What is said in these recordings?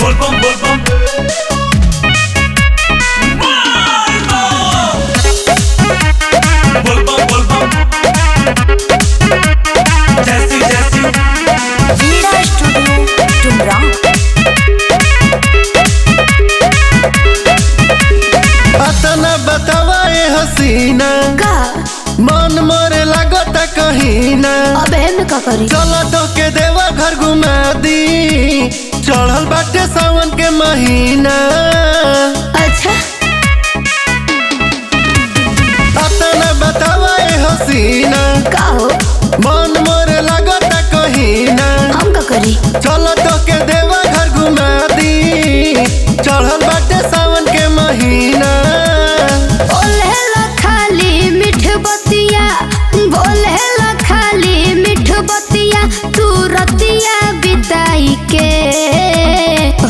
बोलबम बोलबम बोलबम बोलबम जैसी जैसी वीरा स्टूडियो टुमरा। अतना बतावा ए हसीना का मन मोरे लागता कहीं ना। अब हम का करी? चला तो के देवा घर घुमा दी, चढ़ल बाटे सावन के महीना। अच्छा अतना बतावा ए हसीना का हो? मन मोरे लागता कहीं ना। हम का करी? चला तो के देवा घर घुमा दी, चढ़ल बाटे सावन के महीना। बोलेला खाली मीठ बतिया, बोलेला खाली मीठ बतिया, तू रतिया बिताई के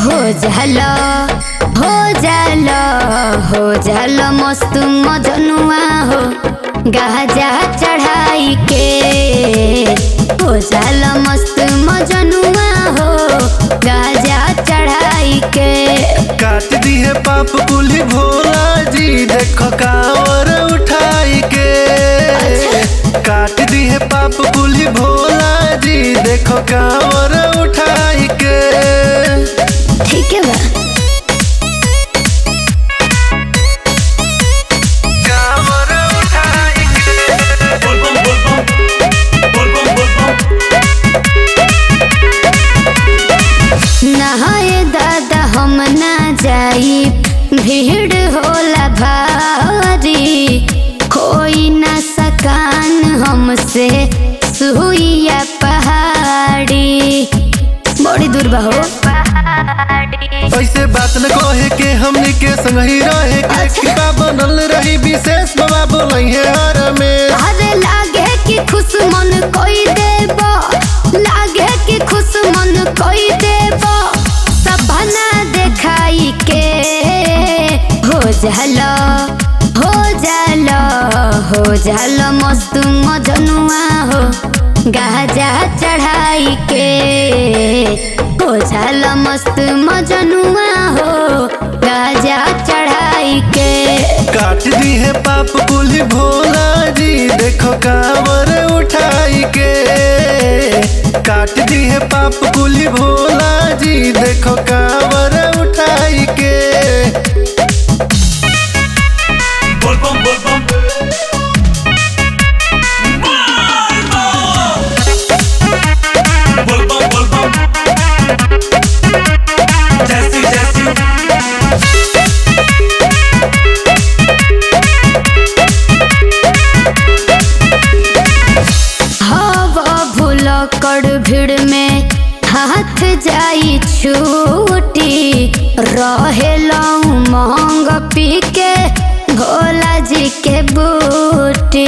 हो जाला हो जाला हो जाला मस्त मजनुआ हो, गाजा चढ़ाई के हो जाला मस्त मजनुआ हो, गाजा चढ़ाई के। काट दी है पाप कुली भोला जी, देखो कांवर उठाई के। काट दी है पाप कुली भोला जी, देखो कांवर उठाई के। ठीक है बा। कांवर उठाई के। बोलबम बोलबम बोलबम बोलबम नहाए दादा हम ना जाई, भीड़ होला भारी, कोई ना सकान हमसे सुइया पहाड़ी, बड़ी दूर बा हो। ऐसे बात न कहे के हमनी के संग ही रहे के। अच्छा। कृपा बनल रही विशेष बाबा बोलई है हर में। अरे लागे कि खुश मन कोई देबो, लागे कि खुश मन कोई देबो, सपना देखाई के हो जाला हो जाला हो जाला मस्त मजनुआ हो, गाजा चढ़ाई के हो जाला मस्त मजनुआ हो, गाजा चढ़ाई के। काट दी है पाप कुली भोला जी, देखो कांवर उठाई के। काट दी है पाप कुली भोला जी, देखो कांवर उठाई के। बोलबम बोलबम बोलबम बोलबम जैसी जैसी हवा भूल कर भीड़ में हाथ जाई छूटी, रहेला उमंग पी के भोला जी के बूटी,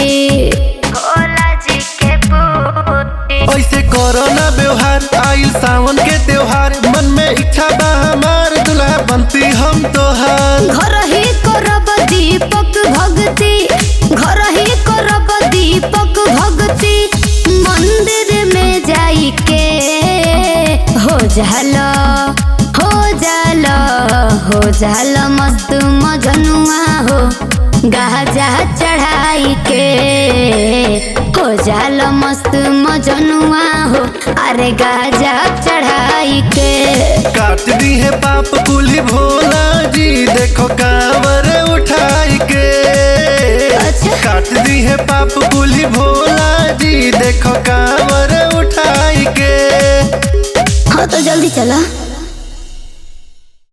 भोला जी के बूटी। ऐसे करो ना व्यवहार, आइल सावन के त्योहार, मन में इच्छा बा हमार दुल्हा बनती हम तोहार। घर ही करब दीपक भक्ति, घर ही करब दीपक भक्ति, मंदिर में जाई के हो जाला हो जाला हो जाला मस्त मजनुआ हो, गाजा चढ़ाई के हो जाला मस्त मजनुआ हो, अरे गाजा चढ़ाई के। काट दी है पाप कुली भोला जी, देखो कांवर उठाई के। अच्छा। काट दी है पाप कुली भोला जी, देखो कांवर उठाई के। हाँ तो जल्दी चला।